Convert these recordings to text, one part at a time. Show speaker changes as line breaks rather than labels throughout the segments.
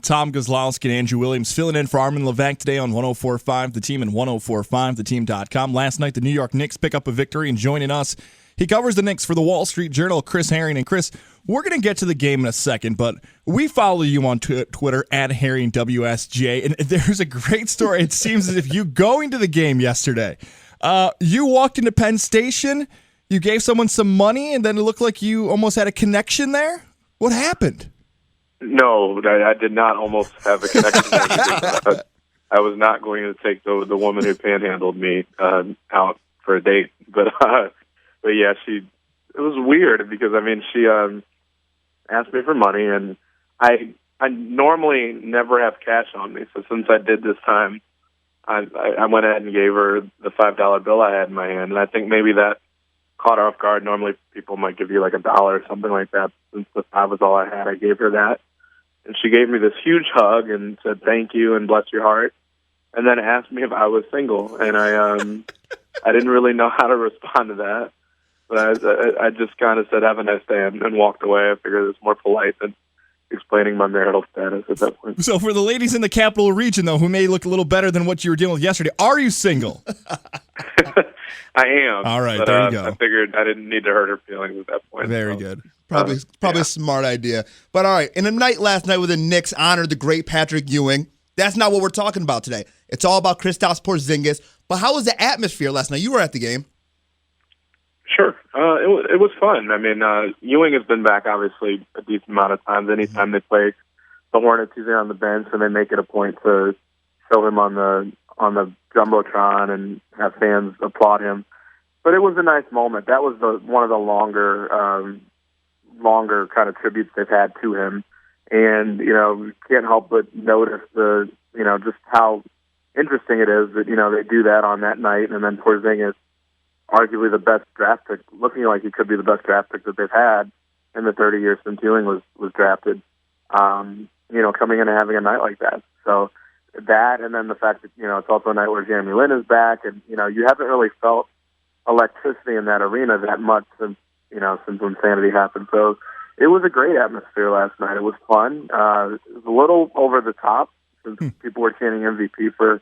Tom Gozlowski and Andrew Williams filling in for Armin Levac today on 104.5 The Team and 104.5theteam.com. Last night, the New York Knicks pick up a victory, and joining us, he covers the Knicks for the Wall Street Journal, Chris Herring. And Chris, we're going to get to the game in a second, but we follow you on Twitter at HerringWSJ, and there's a great story. It seems as if you going to the game yesterday. You walked into Penn Station, you gave someone some money, and then it looked like you almost had a connection there. What happened?
No, I did not almost have a connection. I was not going to take the woman who panhandled me out for a date, but yeah, it was weird because she asked me for money, and I normally never have cash on me, so since I did this time, I went ahead and gave her the $5 bill I had in my hand, and I think maybe that caught her off guard. Normally, people might give you like $1 or something like that. Since the $5 was all I had, I gave her that. And she gave me this huge hug and said, "Thank you and bless your heart." And then asked me if I was single. And I didn't really know how to respond to that. But I just kind of said, "Have a nice day," and walked away. I figured it was more polite than explaining my marital status at that point.
So for the ladies in the capital region, though, who may look a little better than what you were dealing with yesterday, are you single?
I am.
All right,
but,
there you go.
I figured I didn't need to hurt her feelings at that point.
Very good.
Probably a smart idea. But all right, in a night last night with the Knicks honored the great Patrick Ewing. That's not what we're talking about today. It's all about Kristaps Porzingis. But how was the atmosphere last night? You were at the game.
Sure. It was fun. Ewing has been back, obviously, a decent amount of times. Anytime they play the Hornets, he's on the bench, and they make it a point to show him on the Jumbotron and have fans applaud him. But it was a nice moment. That was one of the longer kind of tributes they've had to him. And, you can't help but notice just how interesting it is that, they do that on that night. And then Porzingis, arguably the best draft pick, looking like he could be the best draft pick that they've had in the 30 years since Ewing was drafted, coming in and having a night like that. So that, and then the fact that, it's also a night where Jeremy Lin is back, and, you haven't really felt electricity in that arena that much since Insanity happened. So it was a great atmosphere last night. It was fun. It was a little over the top since people were chanting MVP for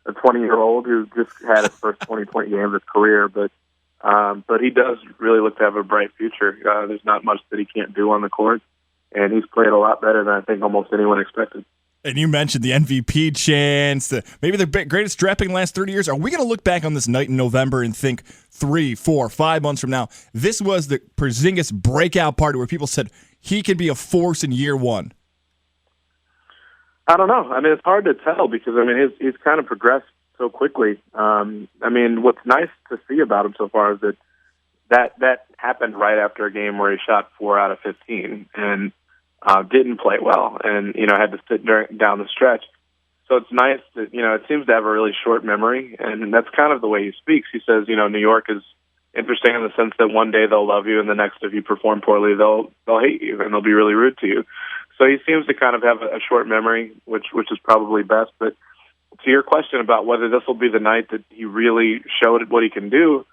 a 20-year-old who just had his first 20-point game of his career. But he does really look to have a bright future. There's not much that he can't do on the court, and he's played a lot better than I think almost anyone expected.
And you mentioned the MVP chance, maybe the greatest draft pick in the last 30 years. Are we going to look back on this night in November and think 3, 4, 5 months from now, this was the Porzingis breakout party where people said he could be a force in year one?
I don't know. It's hard to tell because, he's kind of progressed so quickly. What's nice to see about him so far is that happened right after a game where he shot 4 out of 15 and didn't play well and, had to sit down the stretch. So it's nice that, it seems to have a really short memory, and that's kind of the way he speaks. He says, New York is interesting in the sense that one day they'll love you and the next, if you perform poorly, they'll hate you and they'll be really rude to you. So he seems to kind of have a short memory, which is probably best. But to your question about whether this will be the night that he really showed what he can do,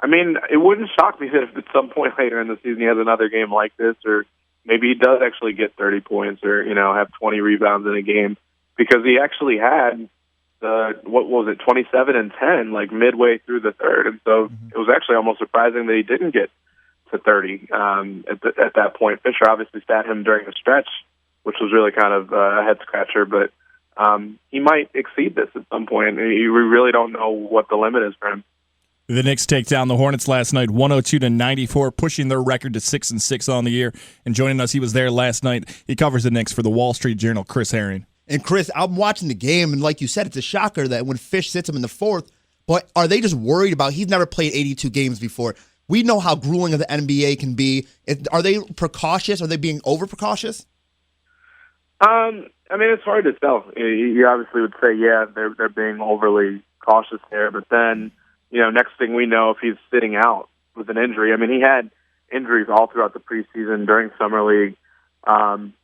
it wouldn't shock me that if at some point later in the season he has another game like this, or maybe he does actually get 30 points or, have 20 rebounds in a game, because he actually had 27 and 10, like midway through the third. And so it was actually almost surprising that he didn't get to 30 at that point. Fisher obviously sat him during the stretch, which was really kind of a head scratcher, but he might exceed this at some point. We really don't know what the limit is for him.
The Knicks take down the Hornets last night, 102-94, pushing their record to 6-6 on the year. And joining us, he was there last night. He covers the Knicks for the Wall Street Journal, Chris Herring.
And Chris, I'm watching the game, and like you said, it's a shocker that when Fish sits him in the fourth, but are they just worried about, he's never played 82 games before. We know how grueling the NBA can be. Are they precautious? Are they being over-precautious?
It's hard to tell. You obviously would say, yeah, they're being overly cautious there, but then, next thing we know, if he's sitting out with an injury, he had injuries all throughout the preseason during Summer League.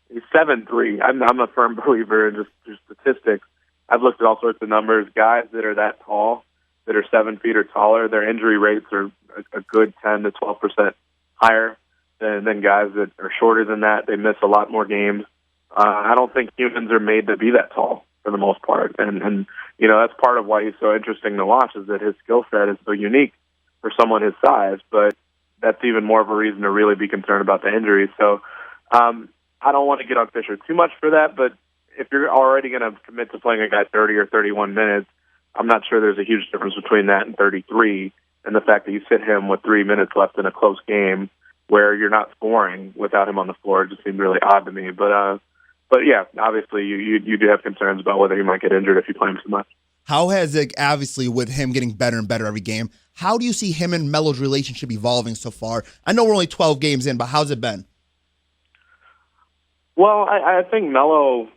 He's 7'3". I'm a firm believer in just statistics. I've looked at all sorts of numbers. Guys that are that tall, that are 7 feet or taller, their injury rates are a good 10 to 12% higher than guys that are shorter than that. They miss a lot more games. I don't think humans are made to be that tall for the most part. And that's part of why he's so interesting to watch, is that his skill set is so unique for someone his size. But that's even more of a reason to really be concerned about the injuries. So I don't want to get on Fisher too much for that, but if you're already going to commit to playing a guy 30 or 31 minutes, I'm not sure there's a huge difference between that and 33, and the fact that you sit him with 3 minutes left in a close game where you're not scoring without him on the floor just seemed really odd to me. But yeah, obviously you do have concerns about whether he might get injured if you play him too much.
How has it, obviously, with him getting better and better every game, how do you see him and Melo's relationship evolving so far? I know we're only 12 games in, but how's it been?
Well, I think Melo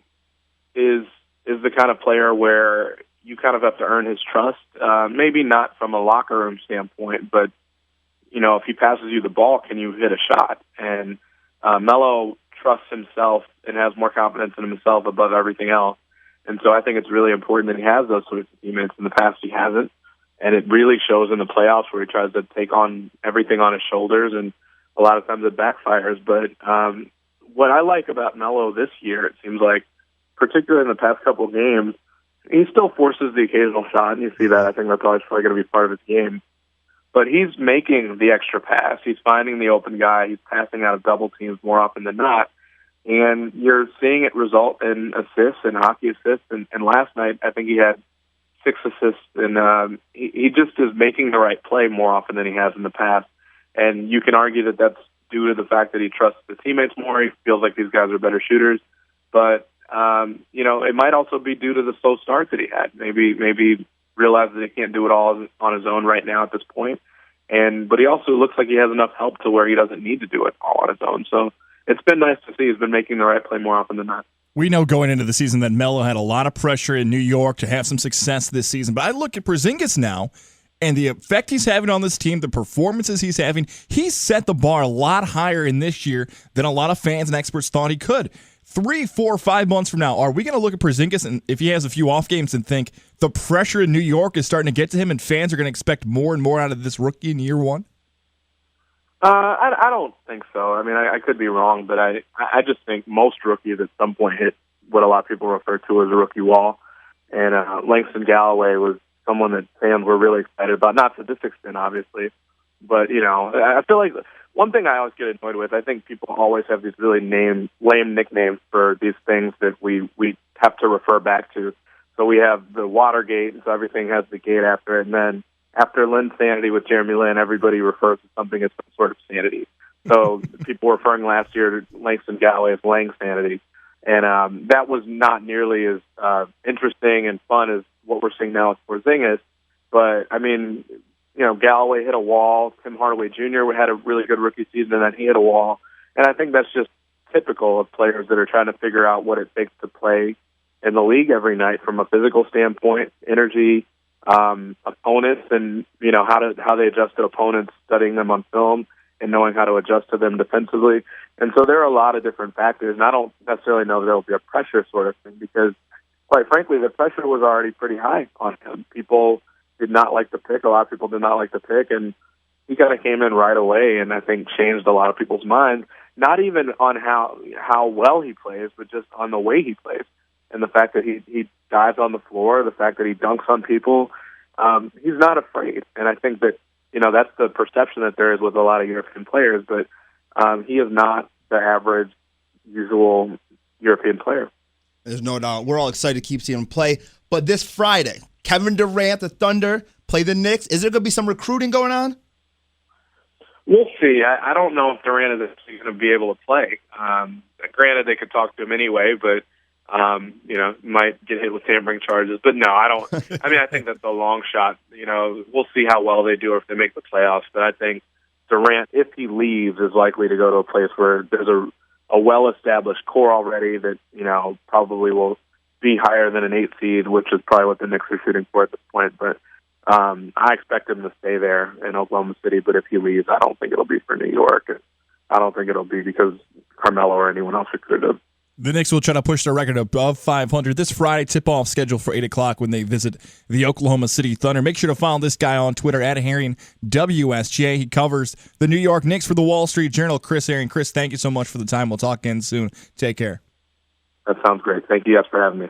is the kind of player where you kind of have to earn his trust. Maybe not from a locker room standpoint, but if he passes you the ball, can you hit a shot? And Melo trusts himself and has more confidence in himself above everything else. And so I think it's really important that he has those sorts of teammates. In the past, he hasn't, and it really shows in the playoffs where he tries to take on everything on his shoulders, and a lot of times it backfires. But what I like about Melo this year, it seems like, particularly in the past couple of games, he still forces the occasional shot, and you see that. I think that's always probably going to be part of his game. But he's making the extra pass. He's finding the open guy. He's passing out of double teams more often than not. And you're seeing it result in assists and hockey assists. And last night, I think he had 6 assists. And he just is making the right play more often than he has in the past. And you can argue that that's due to the fact that he trusts the teammates more. He feels like these guys are better shooters. But, it might also be due to the slow start that he had. Maybe realizes that he can't do it all on his own right now at this point. But he also looks like he has enough help to where he doesn't need to do it all on his own. So it's been nice to see he's been making the right play more often than not.
We know going into the season that Melo had a lot of pressure in New York to have some success this season. But I look at Porzingis now and the effect he's having on this team, the performances he's having. He's set the bar a lot higher in this year than a lot of fans and experts thought he could. 3, 4, 5 months from now, are we going to look at Porzingis and if he has a few off games and think the pressure in New York is starting to get to him and fans are going to expect more and more out of this rookie in year one?
I don't think so. I mean, I could be wrong, but I just think most rookies at some point hit what a lot of people refer to as a rookie wall. And Langston Galloway was someone that fans were really excited about, not to this extent, obviously. But, I feel like one thing I always get annoyed with, I think people always have these really lame nicknames for these things that we have to refer back to. So we have the Watergate, and so everything has the gate after it. And then after Lynn's sanity with Jeremy Lin, everybody refers to something as some sort of sanity. So people were referring last year to Langston Galloway as Lang sanity. And that was not nearly as interesting and fun as what we're seeing now with Porzingis. But, I mean, Galloway hit a wall. Tim Hardaway Jr. had a really good rookie season, and then he hit a wall. And I think that's just typical of players that are trying to figure out what it takes to play in the league every night from a physical standpoint, energy, opponents, and how they adjust to opponents, studying them on film and knowing how to adjust to them defensively. And so there are a lot of different factors, and I don't necessarily know that there will be a pressure sort of thing because, quite frankly, the pressure was already pretty high on him. People did not like the pick. A lot of people did not like the pick, and he kind of came in right away and I think changed a lot of people's minds, not even on how well he plays, but just on the way he plays. And the fact that he dives on the floor, the fact that he dunks on people, he's not afraid. And I think that, that's the perception that there is with a lot of European players, but he is not the average, usual European player.
There's no doubt. We're all excited to keep seeing him play. But this Friday, Kevin Durant, the Thunder, play the Knicks. Is there going to be some recruiting going on?
We'll see. I don't know if Durant is actually going to be able to play. Granted, they could talk to him anyway, but might get hit with tampering charges. But no, I don't. I mean, I think that's a long shot. We'll see how well they do or if they make the playoffs. But I think Durant, if he leaves, is likely to go to a place where there's a well-established core already that, probably will be higher than an 8 seed, which is probably what the Knicks are shooting for at this point. But I expect him to stay there in Oklahoma City. But if he leaves, I don't think it'll be for New York. I don't think it'll be because Carmelo or anyone else recruited him.
The Knicks will try to push their record above 500 this Friday. Tip-off scheduled for 8 o'clock when they visit the Oklahoma City Thunder. Make sure to follow this guy on Twitter, @HerringWSJ. He covers the New York Knicks for the Wall Street Journal. Chris Herring. Chris, thank you so much for the time. We'll talk again soon. Take care.
That sounds great. Thank you guys for having me.